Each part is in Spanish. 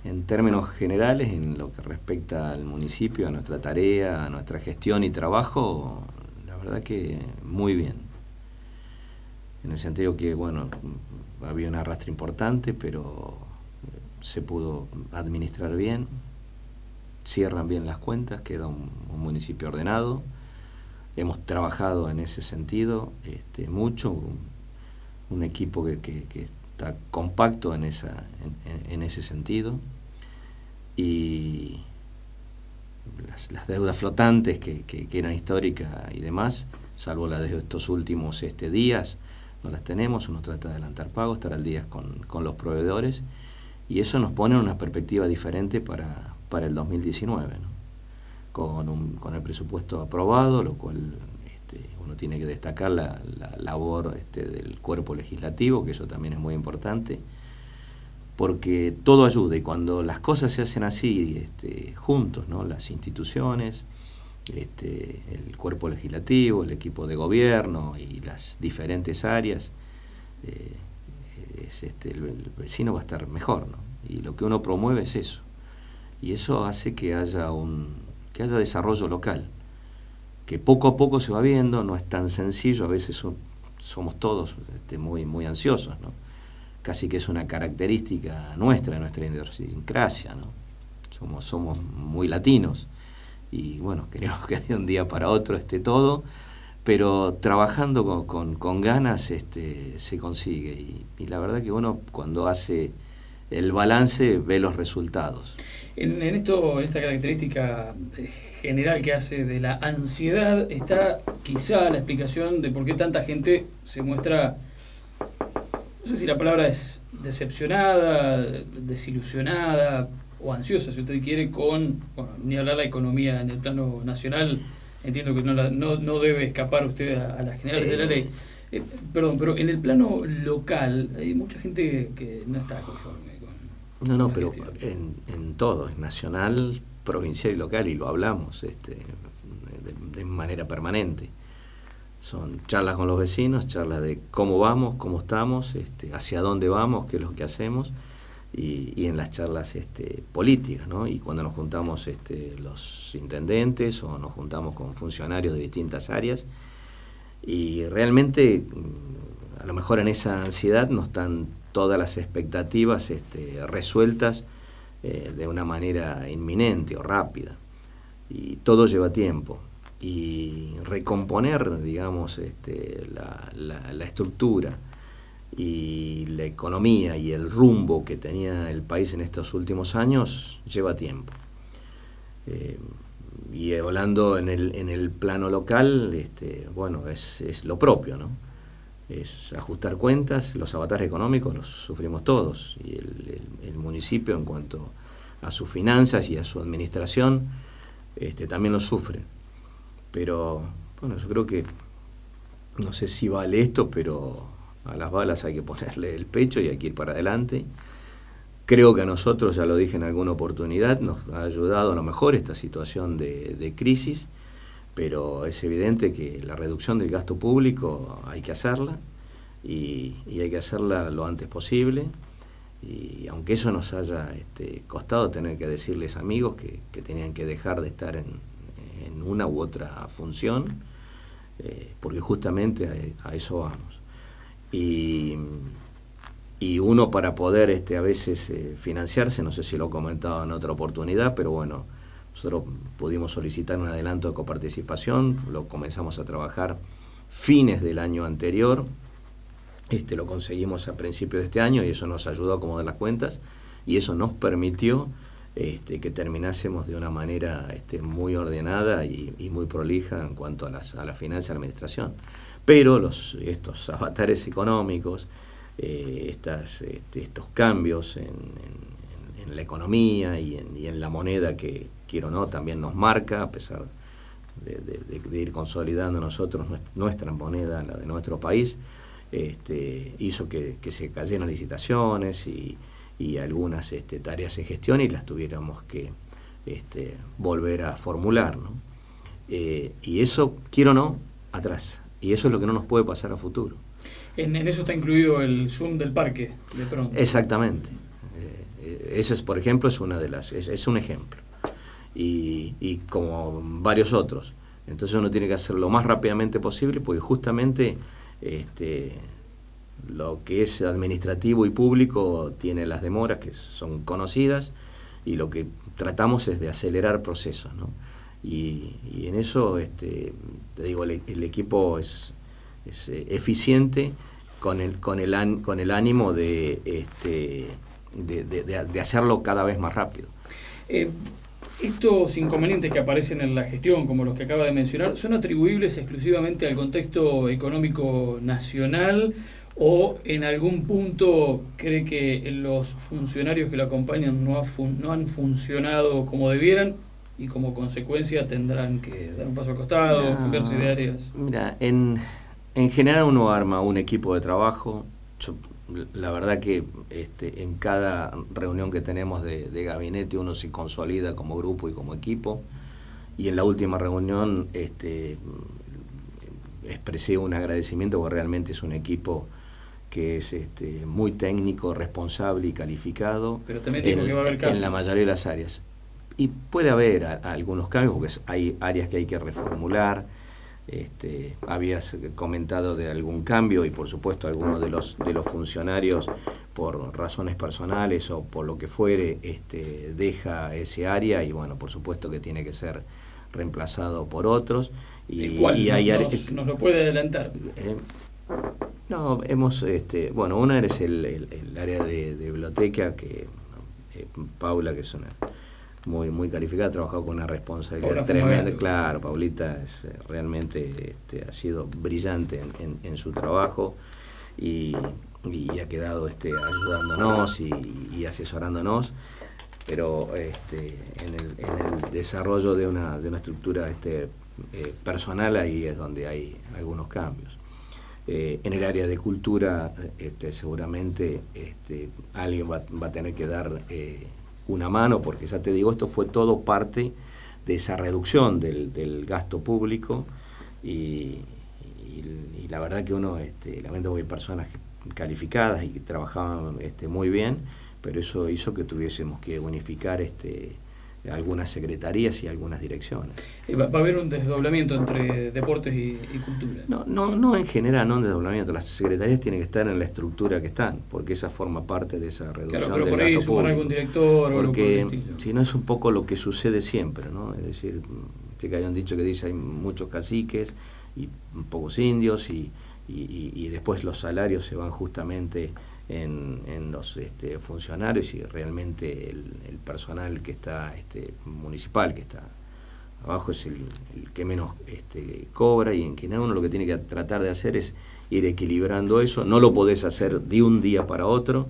en términos generales, en lo que respecta al municipio, a nuestra tarea, a nuestra gestión y trabajo, la verdad que muy bien. En el sentido que, bueno, había un arrastre importante, pero se pudo administrar bien, cierran bien las cuentas, queda un municipio ordenado. Hemos trabajado en ese sentido mucho, un equipo que está compacto en ese sentido, y las deudas flotantes que eran históricas y demás, salvo las de estos últimos días, no las tenemos. Uno trata de adelantar pagos, estar al día con los proveedores, y eso nos pone en una perspectiva diferente para el 2019, ¿no? Con el presupuesto aprobado, lo cual uno tiene que destacar la labor del cuerpo legislativo, que eso también es muy importante, porque todo ayuda, y cuando las cosas se hacen así, juntos, ¿no? Las instituciones, el cuerpo legislativo, el equipo de gobierno y las diferentes áreas, el vecino va a estar mejor, ¿no? Y lo que uno promueve es eso, y eso hace que haya desarrollo local, que poco a poco se va viendo. No es tan sencillo, a veces somos todos muy, muy ansiosos, ¿no? Casi que es una característica nuestra, de nuestra idiosincrasia, ¿no? Somos muy latinos, y bueno, queremos que de un día para otro esté todo, pero trabajando con ganas se consigue, y la verdad que uno, cuando hace el balance, ve los resultados. En esta característica general que hace de la ansiedad, está quizá la explicación de por qué tanta gente se muestra, no sé si la palabra es decepcionada, desilusionada o ansiosa, si usted quiere, bueno, ni hablar la economía en el plano nacional. Entiendo que no debe escapar usted a las generales de la ley. Perdón, pero en el plano local hay mucha gente que no está conforme. No, pero en todo, es nacional, provincial y local, y lo hablamos de manera permanente. Son charlas con los vecinos, charlas de cómo vamos, cómo estamos, hacia dónde vamos, qué es lo que hacemos, y en las charlas políticas, ¿no? Y cuando nos juntamos los intendentes, o nos juntamos con funcionarios de distintas áreas, y realmente a lo mejor en esa ansiedad no están todas las expectativas resueltas de una manera inminente o rápida, y todo lleva tiempo, y recomponer, digamos, la estructura y la economía y el rumbo que tenía el país en estos últimos años lleva tiempo. Y hablando en el plano local, bueno, es lo propio, ¿no? Es ajustar cuentas. Los avatares económicos los sufrimos todos, y el municipio, en cuanto a sus finanzas y a su administración, también lo sufre. Pero bueno, yo creo que, no sé si vale esto, pero a las balas hay que ponerle el pecho y hay que ir para adelante. Creo que a nosotros, ya lo dije en alguna oportunidad, nos ha ayudado a lo mejor esta situación de crisis, pero es evidente que la reducción del gasto público hay que hacerla, y hay que hacerla lo antes posible, y aunque eso nos haya costado tener que decirles, amigos, que tenían que dejar de estar en una u otra función, porque justamente a eso vamos. Y uno, para poder a veces financiarse, no sé si lo he comentado en otra oportunidad, pero bueno, nosotros pudimos solicitar un adelanto de coparticipación, lo comenzamos a trabajar fines del año anterior, lo conseguimos a principios de este año, y eso nos ayudó a acomodar las cuentas, y eso nos permitió que terminásemos de una manera muy ordenada y muy prolija en cuanto a la finanza y la administración. Pero estos avatares económicos, estos cambios en la economía y en la moneda, que quiero o no también nos marca, a pesar de ir consolidando nosotros nuestra moneda, la de nuestro país, hizo que se cayeran licitaciones y algunas tareas de gestión, y las tuviéramos que volver a formular, ¿no? Y eso, quiero o no, atrás. Y eso es lo que no nos puede pasar a futuro. En eso está incluido el Zoom del parque, de pronto. Exactamente. ese es, por ejemplo, es una de las, es un ejemplo. Y como varios otros. Entonces uno tiene que hacerlo lo más rápidamente posible, porque justamente lo que es administrativo y público tiene las demoras que son conocidas, y lo que tratamos es de acelerar procesos, ¿no? Y en eso, te digo, el equipo es eficiente con el ánimo de hacerlo cada vez más rápido. Estos inconvenientes que aparecen en la gestión, como los que acaba de mencionar, ¿son atribuibles exclusivamente al contexto económico nacional, o en algún punto cree que los funcionarios que lo acompañan no han funcionado como debieran y como consecuencia tendrán que dar un paso al costado, cambiarse de áreas? Mira, en general uno arma un equipo de trabajo. La verdad que en cada reunión que tenemos de gabinete uno se consolida como grupo y como equipo, y en la última reunión expresé un agradecimiento, porque realmente es un equipo que es muy técnico, responsable y calificado. Pero también dijo que va a haber cambios en la mayoría de las áreas, y puede haber algunos cambios, porque hay áreas que hay que reformular. Habías comentado de algún cambio, y por supuesto algunos de los funcionarios, por razones personales o por lo que fuere, deja ese área, y bueno, por supuesto que tiene que ser reemplazado por otros. ¿El cual? ¿Nos lo puede adelantar? No, hemos, bueno, una es el área de biblioteca, que Paula, que es una muy calificada, ha trabajado con una responsabilidad tremenda. Claro, Paulita es realmente ha sido brillante en su trabajo, y ha quedado ayudándonos y asesorándonos, pero en el desarrollo de una estructura personal, ahí es donde hay algunos cambios. En el área de cultura, seguramente alguien va a tener que dar una mano, porque ya te digo, esto fue todo parte de esa reducción del gasto público, y la verdad que uno lamenta, porque hay personas calificadas y que trabajaban muy bien, pero eso hizo que tuviésemos que unificar algunas secretarías y algunas direcciones. ¿Va a haber un desdoblamiento entre deportes y cultura? No en general, no un desdoblamiento. Las secretarías tienen que estar en la estructura que están, porque esa forma parte de esa reducción del gasto público. Claro, pero por ahí sumar algún director, porque si no, es un poco lo que sucede siempre, ¿no? Es decir, que hay un dicho que dice: hay muchos caciques y pocos indios, y después los salarios se van justamente en los funcionarios, y realmente el personal que está municipal, que está abajo, es el que menos cobra, y en general uno lo que tiene que tratar de hacer es ir equilibrando eso. No lo podés hacer de un día para otro,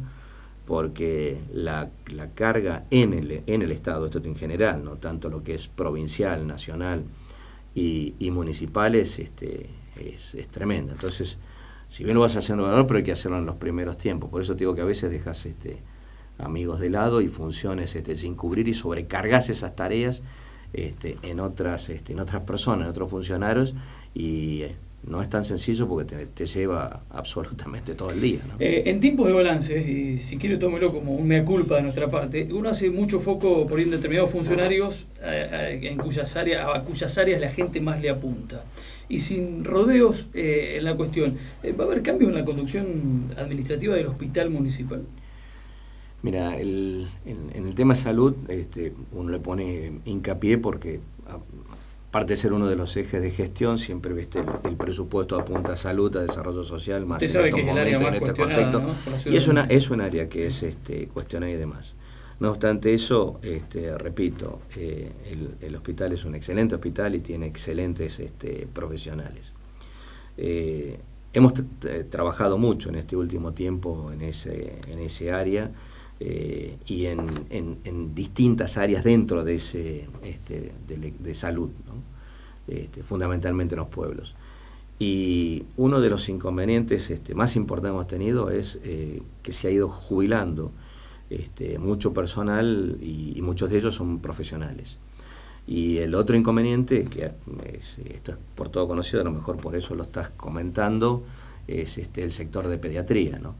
porque la carga en el Estado, esto en general, no tanto lo que es provincial, nacional y municipal, es tremenda. Entonces, si bien lo vas haciendo, pero hay que hacerlo en los primeros tiempos. Por eso te digo que a veces dejas amigos de lado y funciones sin cubrir, y sobrecargas esas tareas en otras personas, en otros funcionarios, y no es tan sencillo, porque te lleva absolutamente todo el día, ¿no? En tiempos de balance, y si quiere tómelo como un mea culpa de nuestra parte, uno hace mucho foco por ahí en determinados funcionarios a cuyas áreas la gente más le apunta. Y sin rodeos en la cuestión, ¿va a haber cambios en la conducción administrativa del hospital municipal? Mira, en el tema de salud, uno le pone hincapié, porque aparte de ser uno de los ejes de gestión, siempre el presupuesto apunta a salud, a desarrollo social, más en estos momentos, en este contexto, ¿no? Y es un área que es cuestionada y demás. No obstante eso, repito, el hospital es un excelente hospital y tiene excelentes profesionales. Hemos trabajado mucho en este último tiempo en ese área, y en distintas áreas dentro de de salud, ¿no? Fundamentalmente en los pueblos. Y uno de los inconvenientes más importantes que hemos tenido es que se ha ido jubilando mucho personal, y muchos de ellos son profesionales. Y el otro inconveniente, que esto es por todo conocido, a lo mejor por eso lo estás comentando, es el sector de pediatría, ¿no?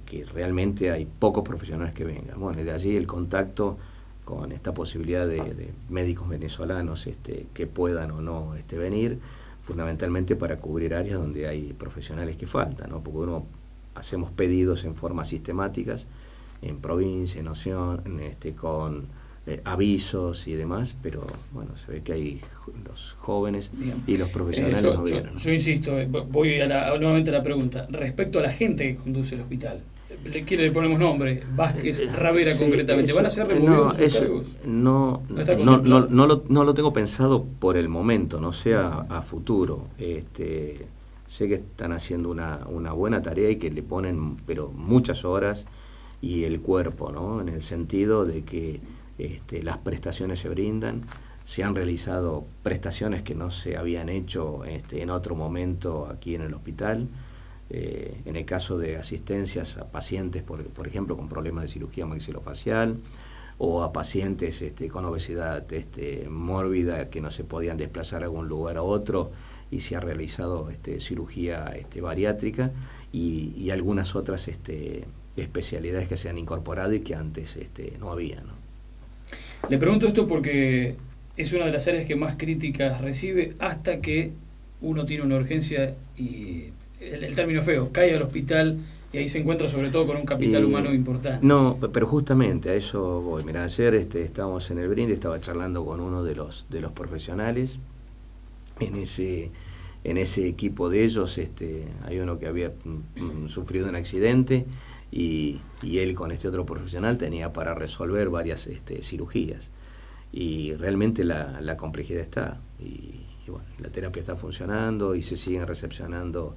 que realmente hay pocos profesionales que vengan. Bueno, y de allí el contacto con esta posibilidad de médicos venezolanos que puedan o no venir, fundamentalmente para cubrir áreas donde hay profesionales que faltan, ¿no? Porque hacemos pedidos en formas sistemáticas, en provincia, en nación, con avisos y demás, pero bueno, se ve que hay los jóvenes y los profesionales no vienen. Yo insisto, voy nuevamente a la pregunta, respecto a la gente que conduce el hospital. Le ponemos nombre, Vázquez, Ravera, sí, concretamente, ¿van a ser removidos sus cargos? No lo tengo pensado por el momento, no sé a futuro. Sé que están haciendo una buena tarea y que le ponen pero muchas horas y el cuerpo, ¿no? En el sentido de que las prestaciones se brindan, se han realizado prestaciones que no se habían hecho en otro momento aquí en el hospital. En el caso de asistencias a pacientes, por ejemplo, con problemas de cirugía maxilofacial, o a pacientes con obesidad mórbida que no se podían desplazar de algún lugar a otro, y se ha realizado cirugía bariátrica y algunas otras especialidades que se han incorporado y que antes no había, ¿no? Le pregunto esto porque es una de las áreas que más críticas recibe hasta que uno tiene una urgencia y el término feo, cae al hospital y ahí se encuentra sobre todo con un capital humano importante. No, pero justamente a eso voy. Mira, ayer estábamos en el Brindis, estaba charlando con uno de los profesionales. En ese equipo de ellos hay uno que había sufrido un accidente y él con este otro profesional tenía para resolver varias cirugías. Y realmente la complejidad está. Y bueno, la terapia está funcionando y se siguen recepcionando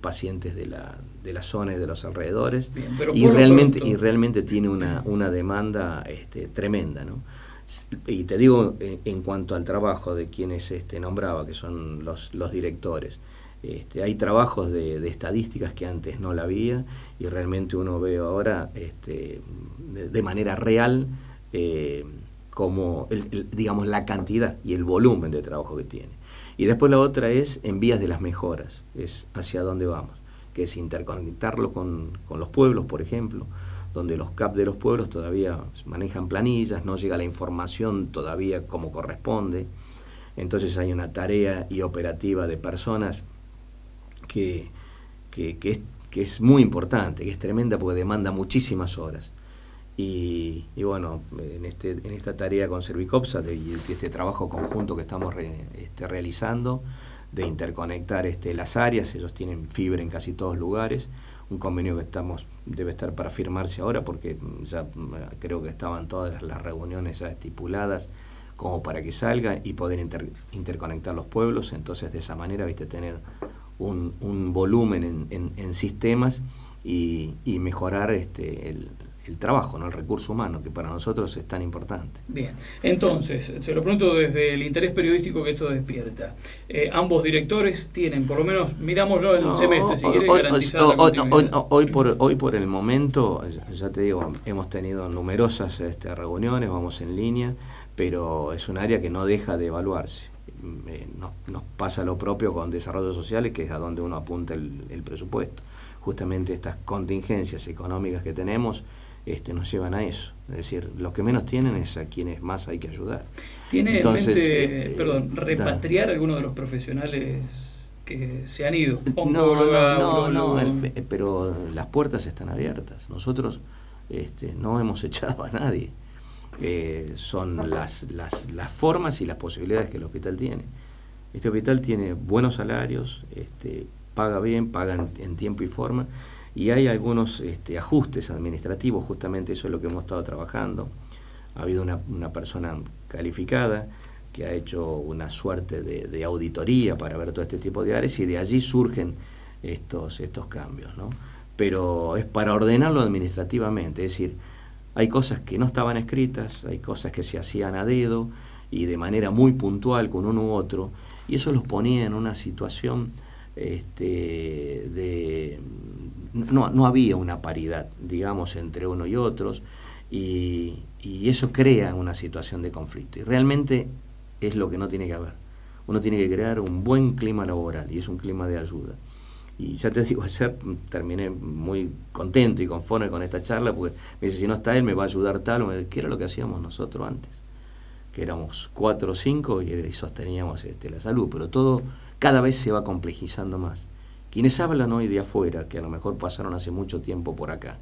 pacientes de la zona y de los alrededores. Bien, y realmente tiene una demanda tremenda, ¿no? Y te digo, en cuanto al trabajo de quienes nombraba, que son los directores, hay trabajos de estadísticas que antes no la había, y realmente uno ve ahora de manera real como digamos la cantidad y el volumen de trabajo que tiene. Y después la otra es en vías de las mejoras, es hacia dónde vamos, que es interconectarlo con los pueblos, por ejemplo, donde los CAP de los pueblos todavía manejan planillas, no llega la información todavía como corresponde. Entonces hay una tarea y operativa de personas que es muy importante, que es tremenda porque demanda muchísimas horas. Y bueno, en esta tarea con Servicopsa y este trabajo conjunto que estamos realizando de interconectar las áreas, ellos tienen fibra en casi todos lugares, un convenio que debe estar para firmarse ahora porque ya creo que estaban todas las reuniones ya estipuladas como para que salga y poder interconectar los pueblos. Entonces de esa manera tener un volumen en sistemas y mejorar el trabajo, ¿no? El recurso humano, que para nosotros es tan importante. Bien, entonces, se lo pregunto desde el interés periodístico que esto despierta. Ambos directores tienen, por lo menos, mirámoslo en un semestre, si quiere garantizar la continuidad. Hoy por el momento, ya te digo, hemos tenido numerosas reuniones, vamos en línea, pero es un área que no deja de evaluarse. Nos pasa lo propio con desarrollo social, que es a donde uno apunta el presupuesto. Justamente estas contingencias económicas que tenemos nos llevan a eso. Es decir, los que menos tienen es a quienes más hay que ayudar. ¿Tiene en mente, repatriar a algunos de los profesionales que se han ido? No, pero las puertas están abiertas. Nosotros no hemos echado a nadie. Son las formas y las posibilidades que el hospital tiene. Este hospital tiene buenos salarios, paga bien, paga en tiempo y forma, y hay algunos ajustes administrativos, justamente eso es lo que hemos estado trabajando. Ha habido una persona calificada que ha hecho una suerte de auditoría para ver todo este tipo de áreas, y de allí surgen estos cambios, ¿no? Pero es para ordenarlo administrativamente, es decir, hay cosas que no estaban escritas, hay cosas que se hacían a dedo y de manera muy puntual con uno u otro, y eso los ponía en una situación no había una paridad, digamos, entre uno y otros, y eso crea una situación de conflicto, y realmente es lo que no tiene que haber. Uno tiene que crear un buen clima laboral, y es un clima de ayuda, Y ya te digo, ayer terminé muy contento y conforme con esta charla, porque me dice, si no está él, me va a ayudar tal, que era lo que hacíamos nosotros antes, que éramos 4 o 5 y sosteníamos la salud, pero todo cada vez se va complejizando más. Quienes hablan hoy de afuera, que a lo mejor pasaron hace mucho tiempo por acá,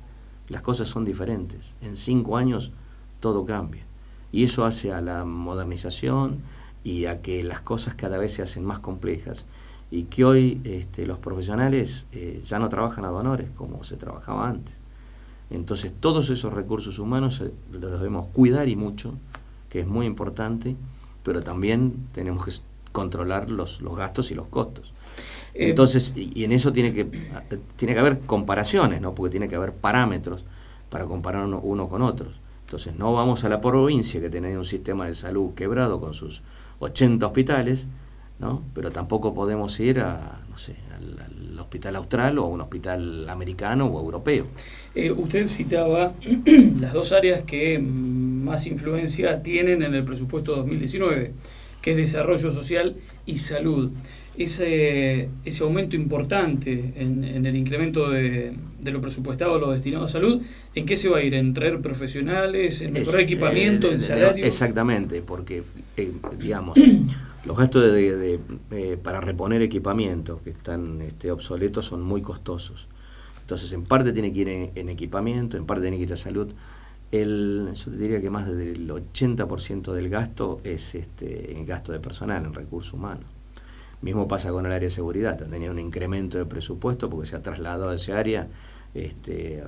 las cosas son diferentes. En 5 años todo cambia. Y eso hace a la modernización y a que las cosas cada vez se hacen más complejas. Y que hoy los profesionales ya no trabajan ad honores como se trabajaba antes. Entonces todos esos recursos humanos los debemos cuidar y mucho, que es muy importante, pero también tenemos que controlar los gastos y los costos. Entonces, y en eso tiene que haber comparaciones, ¿no? Porque tiene que haber parámetros para comparar uno con otros. Entonces, no vamos a la provincia que tiene un sistema de salud quebrado con sus 80 hospitales, ¿no? Pero tampoco podemos ir a, no sé, al hospital austral o a un hospital americano o europeo. Usted citaba las dos áreas que más influencia tienen en el presupuesto 2019, que es desarrollo social y salud. Ese aumento importante en el incremento de lo presupuestado, lo destinado a salud, ¿en qué se va a ir? ¿En traer profesionales? ¿En mejorar equipamiento? ¿En salarios? Exactamente, porque, digamos, los gastos para reponer equipamientos que están obsoletos son muy costosos. Entonces, en parte tiene que ir en equipamiento, en parte tiene que ir a salud. Yo te diría que más del 80% del gasto es en gasto de personal, en recursos humanos. Mismo pasa con el área de seguridad, han tenido un incremento de presupuesto porque se ha trasladado a ese área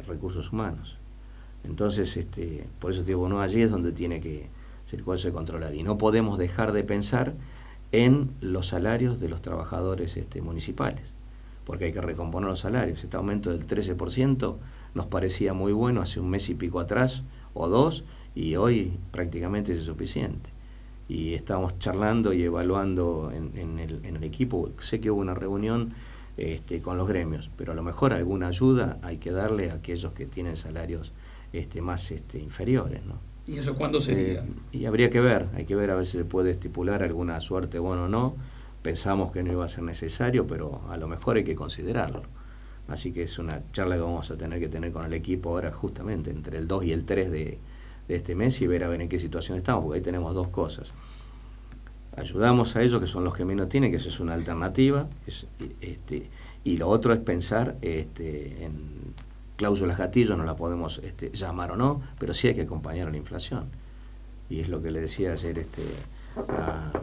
recursos humanos. Entonces, por eso te digo, no, allí es donde tiene que ser cuál se controlar. Y no podemos dejar de pensar en los salarios de los trabajadores municipales, porque hay que recomponer los salarios. Este aumento del 13% nos parecía muy bueno hace un mes y pico atrás, o 2, y hoy prácticamente es suficiente. Y estábamos charlando y evaluando en el equipo. Sé que hubo una reunión con los gremios, pero a lo mejor alguna ayuda hay que darle a aquellos que tienen salarios más inferiores, ¿no? ¿Y eso cuándo sería? Y habría que ver, hay que ver a ver si se puede estipular alguna suerte, bueno o no. Pensamos que no iba a ser necesario, pero a lo mejor hay que considerarlo. Así que es una charla que vamos a tener que tener con el equipo ahora justamente entre el 2 y el 3 de este mes y ver a ver en qué situación estamos, porque ahí tenemos dos cosas. Ayudamos a ellos, que son los que menos tienen, que eso es una alternativa, y lo otro es pensar en cláusulas gatillo, no la podemos llamar o no, pero sí hay que acompañar a la inflación. Y es lo que le decía ayer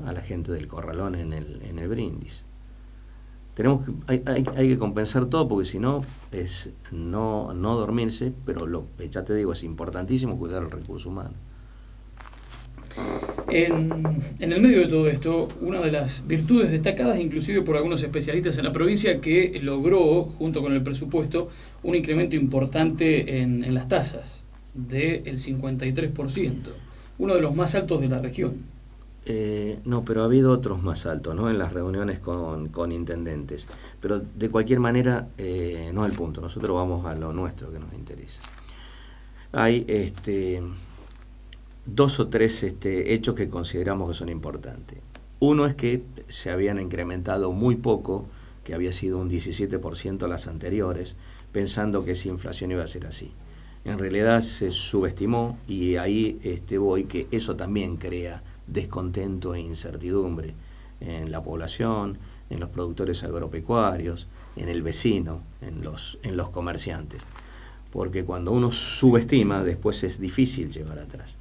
a la gente del Corralón en el brindis. Hay que compensar todo, porque si no es no dormirse, pero ya te digo, es importantísimo cuidar el recurso humano. En el medio de todo esto, una de las virtudes destacadas inclusive por algunos especialistas en la provincia, que logró, junto con el presupuesto, un incremento importante en las tasas del 53%, uno de los más altos de la región. No, pero ha habido otros más altos, ¿no? En las reuniones con intendentes. Pero de cualquier manera, no es el punto. Nosotros vamos a lo nuestro que nos interesa. Hay 2 o 3 hechos que consideramos que son importantes. Uno es que se habían incrementado muy poco, que había sido un 17% las anteriores, pensando que esa inflación iba a ser así. En realidad se subestimó, y ahí voy, que eso también crea descontento e incertidumbre en la población, en los productores agropecuarios, en el vecino, en los comerciantes. Porque cuando uno subestima, después es difícil llevar atrás.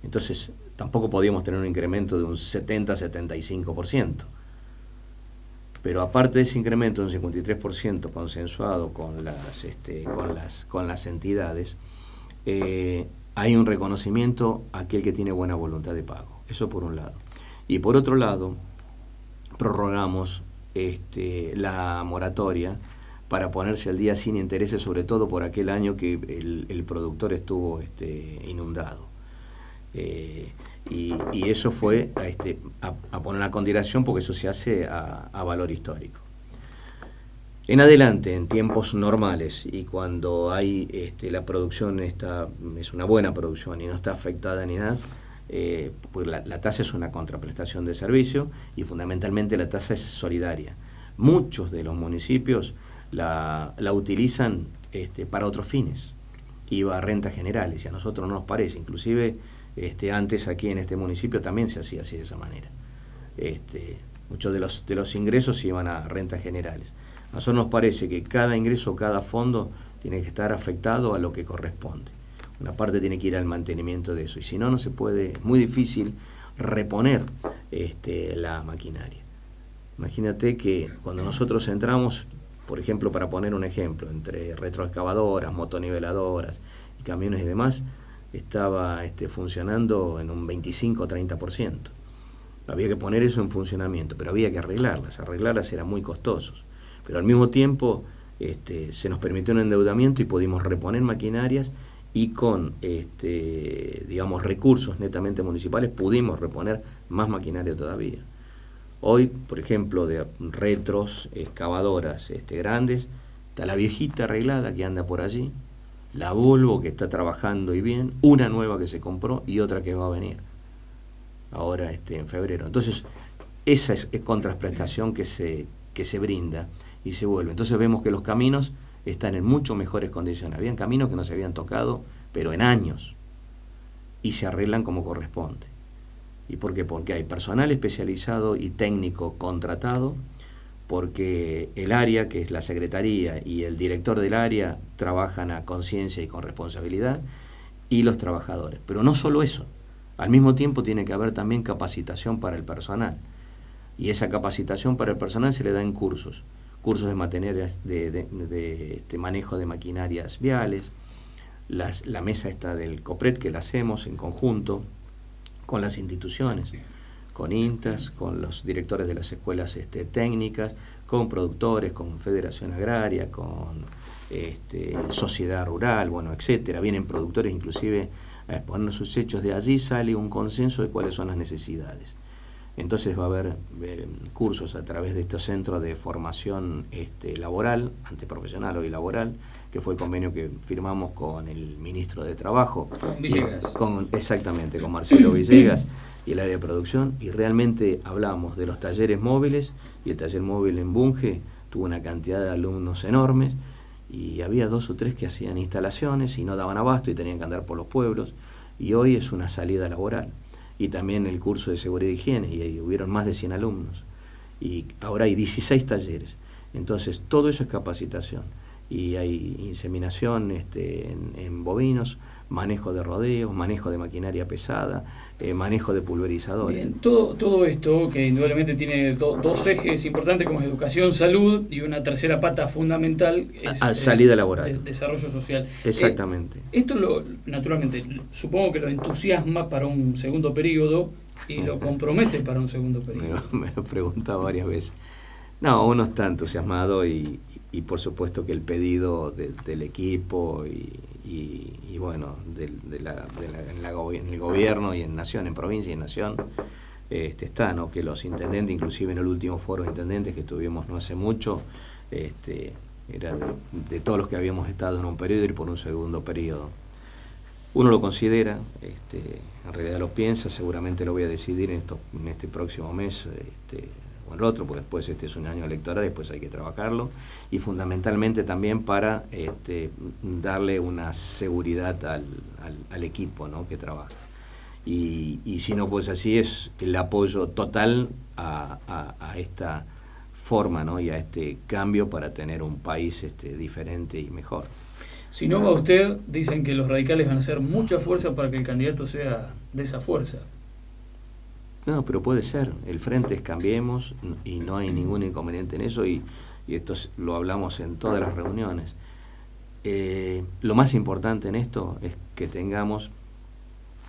Entonces, tampoco podíamos tener un incremento de un 70-75%. Pero aparte de ese incremento de un 53% consensuado con las entidades, hay un reconocimiento a aquel que tiene buena voluntad de pago. Eso por un lado. Y por otro lado, prorrogamos la moratoria para ponerse al día sin intereses, sobre todo por aquel año que el productor estuvo inundado. Y eso fue a poner a consideración, porque eso se hace a valor histórico. En adelante, en tiempos normales, y cuando hay la producción es una buena producción y no está afectada ni nada, pues la tasa es una contraprestación de servicio, y fundamentalmente la tasa es solidaria. Muchos de los municipios la utilizan para otros fines, iba a rentas generales, y a nosotros no nos parece. Inclusive antes aquí en este municipio también se hacía así, de esa manera. Muchos de los ingresos iban a rentas generales. A nosotros nos parece que cada ingreso, cada fondo tiene que estar afectado a lo que corresponde. Una parte tiene que ir al mantenimiento de eso, y si no, no se puede, es muy difícil reponer la maquinaria. Imagínate que cuando nosotros entramos, por ejemplo, para poner un ejemplo, entre retroexcavadoras, motoniveladoras y camiones y demás, estaba funcionando en un 25 o 30%. Había que poner eso en funcionamiento, pero había que arreglarlas eran muy costosos. Pero al mismo tiempo se nos permitió un endeudamiento y pudimos reponer maquinarias, y con digamos recursos netamente municipales pudimos reponer más maquinaria todavía. Hoy, por ejemplo, de retros, excavadoras grandes, está la viejita arreglada que anda por allí, la Volvo que está trabajando y bien, una nueva que se compró y otra que va a venir ahora en febrero. Entonces, esa es contraprestación que se brinda y se vuelve. Entonces vemos que los caminos están en mucho mejores condiciones. Habían caminos que no se habían tocado, pero en años, y se arreglan como corresponde. ¿Y por qué? Porque hay personal especializado y técnico contratado, porque el área, que es la secretaría, y el director del área trabajan a conciencia y con responsabilidad, y los trabajadores. Pero no solo eso, al mismo tiempo tiene que haber también capacitación para el personal, y esa capacitación para el personal se le da en cursos de maquinarias, de manejo de maquinarias viales, la mesa esta del COPRED que la hacemos en conjunto con las instituciones, con INTAS, con los directores de las escuelas técnicas, con productores, con Federación Agraria, con sociedad rural, bueno, etcétera. Vienen productores inclusive a exponer sus hechos, de allí sale un consenso de cuáles son las necesidades. Entonces va a haber cursos a través de estos centros de formación laboral, anteprofesional o laboral, que fue el convenio que firmamos con el ministro de Trabajo. Con Villegas. Exactamente, con Marcelo Villegas y el área de producción, y realmente hablamos de los talleres móviles, y el taller móvil en Bunge tuvo una cantidad de alumnos enormes, y había 2 o 3 que hacían instalaciones y no daban abasto y tenían que andar por los pueblos, y hoy es una salida laboral. Y también el curso de seguridad y higiene, y ahí hubieron más de 100 alumnos, y ahora hay 16 talleres. Entonces todo eso es capacitación, y hay inseminación en bovinos, manejo de rodeos, manejo de maquinaria pesada, manejo de pulverizadores. Bien, todo esto que indudablemente tiene dos ejes importantes, como es educación, salud, y una tercera pata fundamental es salida laboral, desarrollo social. Exactamente. Esto naturalmente supongo que lo entusiasma para un segundo periodo y lo compromete para un segundo periodo. Me lo he preguntado varias veces. No, uno está entusiasmado, y por supuesto que el pedido del equipo y bueno, en el gobierno y en Nación, en provincia y en Nación, está, ¿no? Que los intendentes, inclusive en el último foro de intendentes que tuvimos no hace mucho, era de todos los que habíamos estado en un periodo, ir por un segundo periodo. Uno lo considera, en realidad lo piensa, seguramente lo voy a decidir en este próximo mes, o el otro, porque después es un año electoral, después hay que trabajarlo, y fundamentalmente también para darle una seguridad al equipo, ¿no?, que trabaja. Y si no fuese así, es el apoyo total a esta forma, ¿no?, y a este cambio para tener un país diferente y mejor. Si no va usted, dicen que los radicales van a hacer mucha fuerza para que el candidato sea de esa fuerza. No, pero puede ser. El frente es Cambiemos, y no hay ningún inconveniente en eso, y esto lo hablamos en todas las reuniones. Lo más importante en esto es que tengamos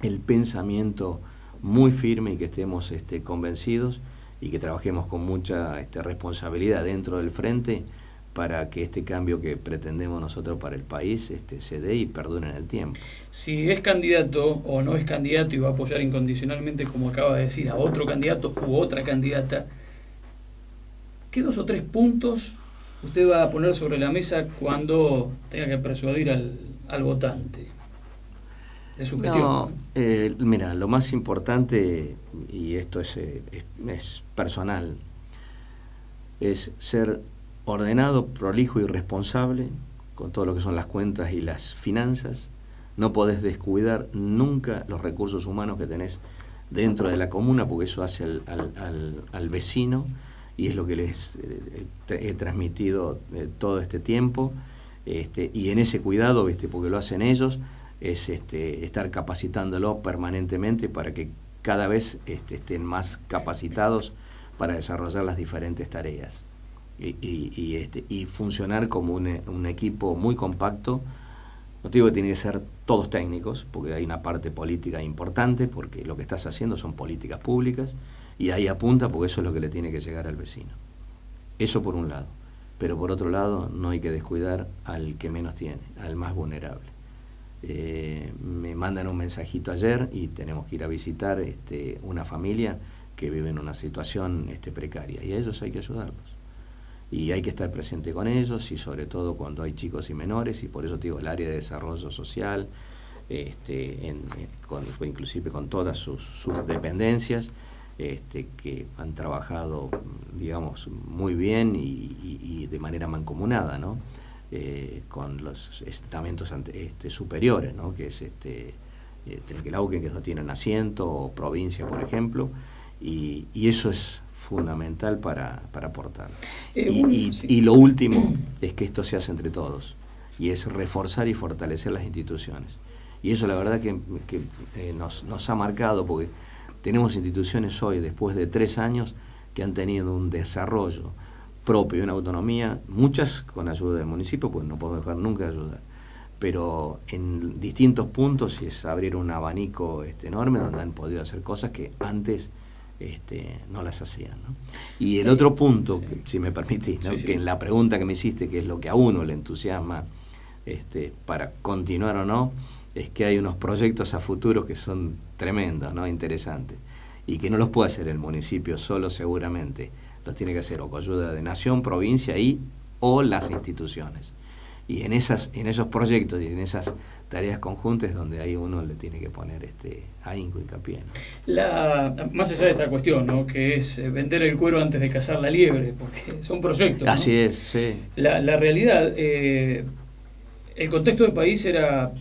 el pensamiento muy firme y que estemos convencidos, y que trabajemos con mucha responsabilidad dentro del frente para que este cambio que pretendemos nosotros para el país se dé y perdure en el tiempo. Si es candidato o no es candidato y va a apoyar incondicionalmente, como acaba de decir, a otro candidato u otra candidata, ¿qué 2 o 3 puntos usted va a poner sobre la mesa cuando tenga que persuadir al votante de su gestión? No, mira, lo más importante, y esto es personal, es ser ordenado, prolijo y responsable con todo lo que son las cuentas y las finanzas. No podés descuidar nunca los recursos humanos que tenés dentro de la comuna, porque eso hace al vecino, y es lo que les he transmitido todo este tiempo, y en ese cuidado, porque lo hacen ellos, es estar capacitándolos permanentemente para que cada vez estén más capacitados para desarrollar las diferentes tareas y funcionar como un equipo muy compacto. No te digo que tienen que ser todos técnicos, porque hay una parte política importante, porque lo que estás haciendo son políticas públicas, y ahí apunta, porque eso es lo que le tiene que llegar al vecino. Eso por un lado. Pero por otro lado, no hay que descuidar al que menos tiene, al más vulnerable. Me mandan un mensajito ayer y tenemos que ir a visitar una familia que vive en una situación precaria, y a ellos hay que ayudarlos. Y hay que estar presente con ellos, y sobre todo cuando hay chicos y menores, y por eso te digo, el área de desarrollo social, inclusive con todas sus dependencias, que han trabajado, digamos, muy bien y de manera mancomunada, ¿no? Con los estamentos superiores, ¿no? Que es Trenquelauquen, que no tienen asiento, o provincia, por ejemplo, y eso es fundamental para aportar. Y lo último es que esto se hace entre todos, y es reforzar y fortalecer las instituciones. Y eso la verdad que nos ha marcado, porque tenemos instituciones hoy, después de 3 años, que han tenido un desarrollo propio y una autonomía, muchas con ayuda del municipio, pues no podemos dejar nunca de ayudar, pero en distintos puntos es abrir un abanico enorme, donde han podido hacer cosas que antes no las hacían, ¿no? Y el otro punto, que, si me permitís, ¿no? Que en la pregunta que me hiciste, que es lo que a uno le entusiasma para continuar o no, es que hay unos proyectos a futuro que son tremendos, ¿no? Interesantes, y que no los puede hacer el municipio solo, seguramente los tiene que hacer o con ayuda de nación, provincia o las instituciones. Y en esos proyectos y en esas tareas conjuntas donde ahí uno le tiene que poner ahínco, hincapié, ¿no? Más allá de esta cuestión, ¿no? Que es vender el cuero antes de cazar la liebre, porque son proyectos, ¿no? Así es, sí. La realidad, el contexto del país era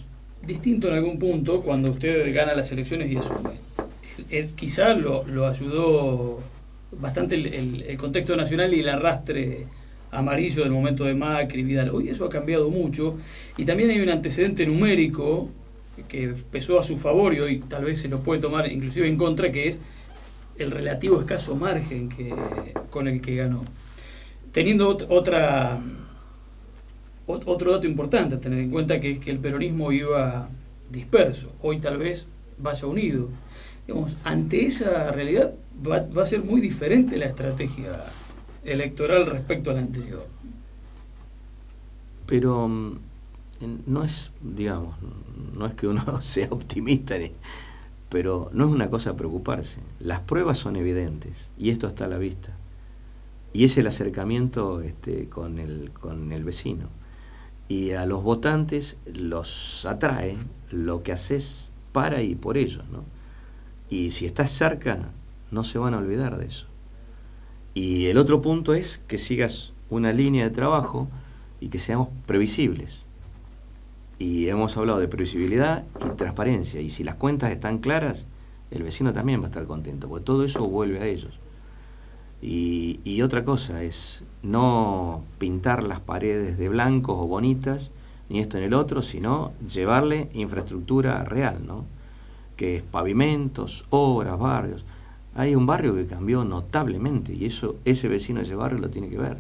distinto en algún punto cuando usted gana las elecciones y asume. Quizá lo ayudó bastante el contexto nacional y el arrastre amarillo del momento de Macri, Vidal. Hoy eso ha cambiado mucho, y también hay un antecedente numérico que pesó a su favor, y hoy tal vez se lo puede tomar inclusive en contra, que es el relativo escaso margen con el que ganó. Teniendo otro dato importante a tener en cuenta, que es que el peronismo iba disperso, hoy tal vez vaya unido. Digamos, ante esa realidad va a ser muy diferente la estrategia electoral respecto a la anterior. Pero no es, digamos, no es que uno sea optimista, pero no es una cosa a preocuparse. Las pruebas son evidentes y esto está a la vista. Y es el acercamiento con el vecino. Y a los votantes los atrae lo que haces para y por ellos, ¿no? Y si estás cerca, no se van a olvidar de eso. Y el otro punto es que sigas una línea de trabajo y que seamos previsibles. Y hemos hablado de previsibilidad y transparencia. Y si las cuentas están claras, el vecino también va a estar contento, porque todo eso vuelve a ellos. Y otra cosa es no pintar las paredes de blancos o bonitas, ni esto ni el otro, sino llevarle infraestructura real, ¿no? Que es pavimentos, obras, barrios. Hay un barrio que cambió notablemente, y eso ese vecino de ese barrio lo tiene que ver.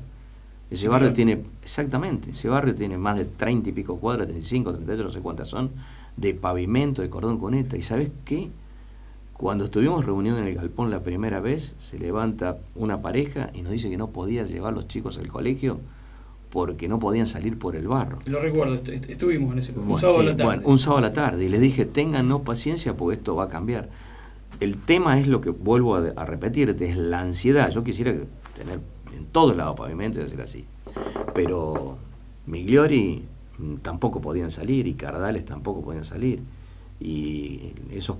Ese barrio tiene, exactamente, ese barrio tiene más de 30 y pico cuadras, 35, 38, no sé cuántas son, de pavimento, de cordón cuneta. ¿Y sabes qué? Cuando estuvimos reunidos en el galpón la primera vez, se levanta una pareja y nos dice que no podía llevar los chicos al colegio porque no podían salir por el barro. Lo recuerdo, estuvimos en ese un sábado a la tarde. Bueno, un sábado a la tarde, y les dije, téngannos paciencia porque esto va a cambiar. El tema es lo que vuelvo a repetirte, es la ansiedad. Yo quisiera tener en todos lados pavimento y hacer así. Pero Migliori tampoco podían salir, y Cardales tampoco podían salir. Y esos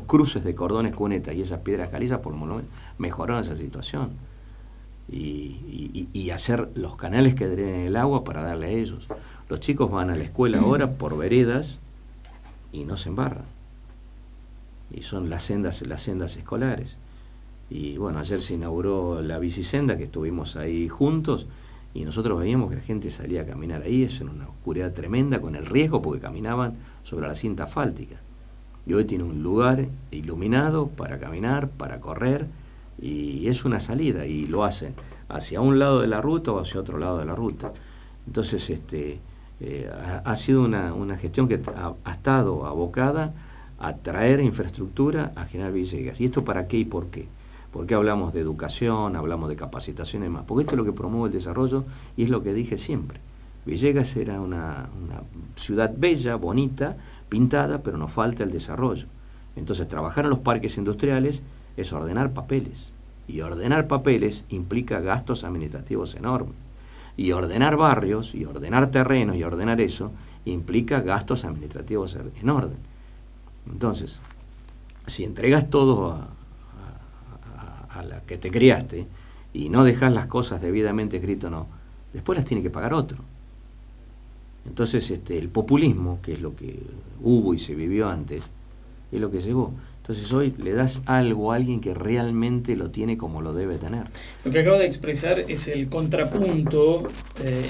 cruces de cordones cunetas y esas piedras calizas por lo menos mejoraron esa situación. y hacer los canales que drenen el agua para darle a ellos. Los chicos van a la escuela ahora por veredas y no se embarran. Y son las sendas escolares. Y bueno, ayer se inauguró la bicisenda, que estuvimos ahí juntos, y nosotros veíamos que la gente salía a caminar ahí, es en una oscuridad tremenda, con el riesgo, porque caminaban sobre la cinta asfáltica. Y hoy tiene un lugar iluminado para caminar, para correr, y es una salida, y lo hacen hacia un lado de la ruta o hacia otro lado de la ruta. Entonces ha sido una gestión que ha estado abocada a traer infraestructura a General Villegas. ¿Y esto para qué y por qué? ¿Por qué hablamos de educación, hablamos de capacitación y demás? Porque esto es lo que promueve el desarrollo y es lo que dije siempre. Villegas era una ciudad bella, bonita, pintada, pero nos falta el desarrollo. Entonces, trabajar en los parques industriales es ordenar papeles. Y ordenar papeles implica gastos administrativos enormes. Y ordenar barrios, y ordenar terrenos, y ordenar eso, implica gastos administrativos en orden. Entonces, si entregas todo a la que te criaste y no dejas las cosas debidamente escritas, no, después las tiene que pagar otro. Entonces el populismo, que es lo que hubo y se vivió antes, es lo que llegó. Entonces hoy le das algo a alguien que realmente lo tiene como lo debe tener. Lo que acabo de expresar es el contrapunto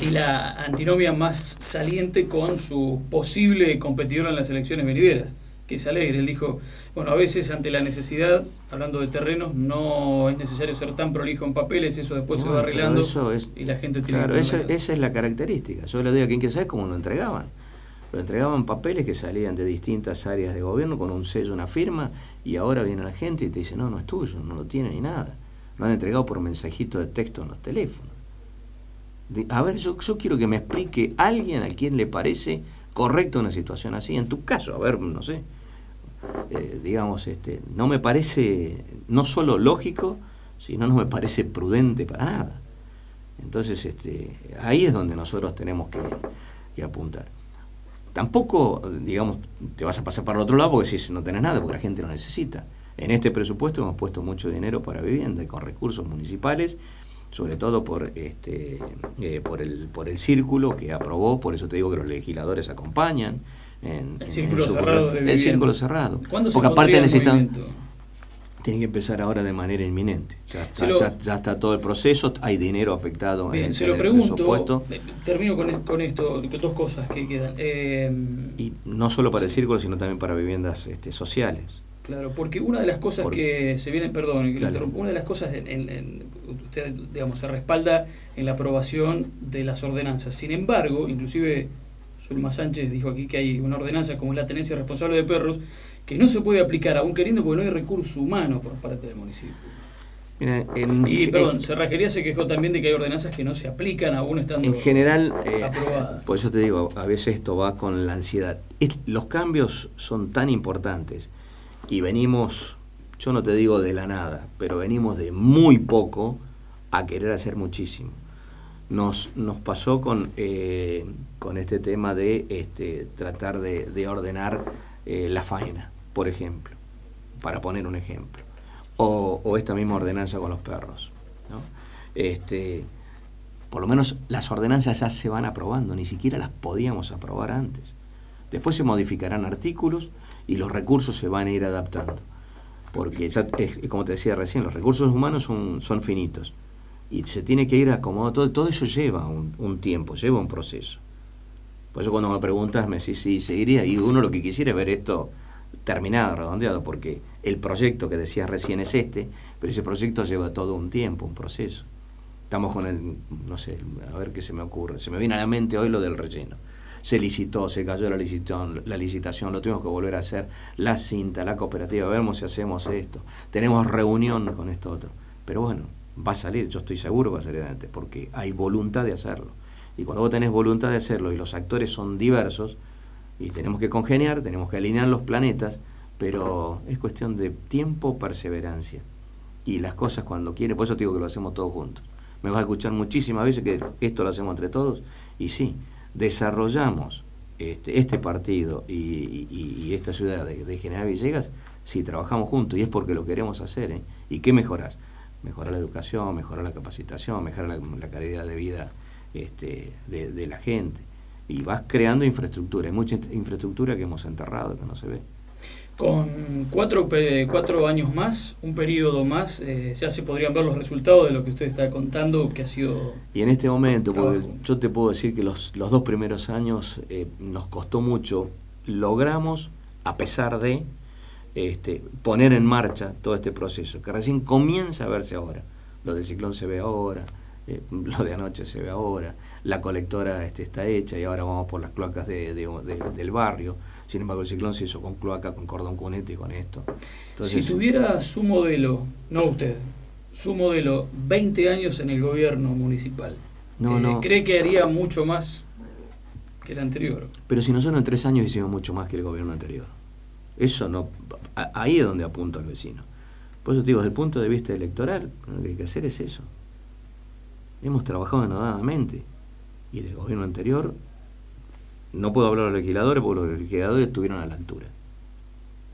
y la antinomia más saliente con su posible competidor en las elecciones venideras, que es Alegre. Él dijo, bueno, a veces ante la necesidad, hablando de terrenos, no es necesario ser tan prolijo en papeles, eso después se va arreglando y la gente tiene claro, esa es la característica. Yo le digo a quien quiera saber cómo lo entregaban. Lo entregaban papeles que salían de distintas áreas de gobierno con un sello, una firma, y ahora viene la gente y te dice, no es tuyo, no lo tiene ni nada. Lo han entregado por mensajito de texto en los teléfonos. A ver, yo quiero que me explique alguien a quien le parece correcto una situación así. En tu caso, a ver, no sé, no me parece no solo lógico, sino no me parece prudente para nada. Entonces, ahí es donde nosotros tenemos que apuntar. Tampoco, digamos, te vas a pasar para el otro lado porque si no tenés nada, porque la gente lo necesita. En este presupuesto hemos puesto mucho dinero para vivienda y con recursos municipales, sobre todo por el círculo que aprobó, por eso te digo que los legisladores acompañan. El círculo cerrado. Porque aparte necesitan... Tienen que empezar ahora de manera inminente. Ya está todo el proceso, hay dinero afectado bien, en el presupuesto. Termino con esto, dos cosas que quedan. Y no solo para el círculo, sino también para viviendas sociales. Claro, porque una de las cosas que se vienen, una de las cosas usted, digamos, se respalda en la aprobación de las ordenanzas. Sin embargo, inclusive Zulma Sánchez dijo aquí que hay una ordenanza como es la tenencia responsable de perros, que no se puede aplicar aún queriendo porque no hay recurso humano por parte del municipio. Mira, Cerrajería se quejó también de que hay ordenanzas que no se aplican aún estando en general aprobadas. Por eso te digo, a veces esto va con la ansiedad. Los cambios son tan importantes y venimos, yo no te digo de la nada, pero venimos de muy poco a querer hacer muchísimo. Nos pasó con este tema de tratar de ordenar la faena, por ejemplo, para poner un ejemplo, o esta misma ordenanza con los perros, ¿no? Por lo menos las ordenanzas ya se van aprobando, ni siquiera las podíamos aprobar antes. Después se modificarán artículos y los recursos se van a ir adaptando, porque ya como te decía recién, los recursos humanos son finitos y se tiene que ir acomodando. Todo eso lleva un tiempo, lleva un proceso. Por eso cuando me preguntas me decís sí, seguiría, y uno lo que quisiera es ver esto terminado, redondeado, porque el proyecto que decías recién es pero ese proyecto lleva todo un tiempo, un proceso. Estamos con no sé, a ver qué se me ocurre, se me viene a la mente hoy lo del relleno. Se licitó, se cayó la licitación, lo tuvimos que volver a hacer, la cinta, la cooperativa, vemos si hacemos esto, tenemos reunión con esto otro, pero bueno, va a salir, yo estoy seguro que va a salir adelante, porque hay voluntad de hacerlo. Y cuando vos tenés voluntad de hacerlo y los actores son diversos, y tenemos que congeniar, tenemos que alinear los planetas, pero es cuestión de tiempo, perseverancia. Y las cosas cuando quieren, por eso te digo que lo hacemos todos juntos. Me vas a escuchar muchísimas veces que esto lo hacemos entre todos, y sí, desarrollamos este partido y esta ciudad de General Villegas si trabajamos juntos, y es porque lo queremos hacer, ¿eh? ¿Y qué mejorás? mejorar la educación, mejorar la capacitación, mejorar la calidad de vida de la gente. Y vas creando infraestructura. Hay mucha infraestructura que hemos enterrado, que no se ve. Con 4 años más, un periodo más, ya se podrían ver los resultados de lo que usted está contando, que ha sido... Y en este momento, porque yo te puedo decir que los 2 primeros años nos costó mucho, logramos, a pesar de poner en marcha todo este proceso, que recién comienza a verse ahora. Lo del ciclón se ve ahora, lo de anoche se ve ahora, la colectora está hecha y ahora vamos por las cloacas del barrio. Sin embargo, el ciclón se hizo con cloaca, con cordón cunete y con esto. Entonces, si tuviera su modelo, no usted, su modelo, 20 años en el gobierno municipal, ¿cree que haría mucho más que el anterior? Pero si nosotros en 3 años hicimos mucho más que el gobierno anterior. Eso no, ahí es donde apunto al vecino. Por eso te digo, desde el punto de vista electoral, lo que hay que hacer es eso. Hemos trabajado denodadamente. Y del gobierno anterior, no puedo hablar de los legisladores, porque los legisladores estuvieron a la altura.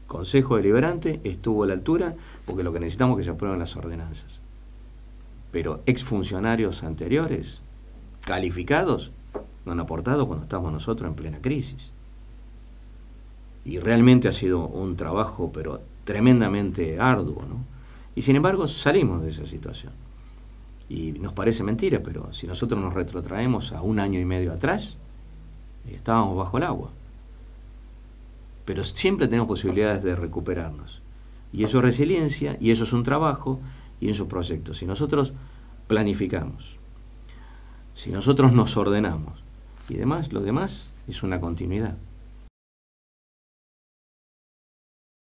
Consejo Deliberante estuvo a la altura, porque lo que necesitamos es que se aprueben las ordenanzas. Pero exfuncionarios anteriores, calificados, no han aportado cuando estamos nosotros en plena crisis. Y realmente ha sido un trabajo, pero tremendamente arduo, ¿no? Y sin embargo salimos de esa situación. Y nos parece mentira, pero si nosotros nos retrotraemos a 1 año y medio atrás, estábamos bajo el agua. Pero siempre tenemos posibilidades de recuperarnos. Y eso es resiliencia, y eso es un trabajo, y esos proyectos. Si nosotros planificamos, si nosotros nos ordenamos, y demás, lo demás es una continuidad.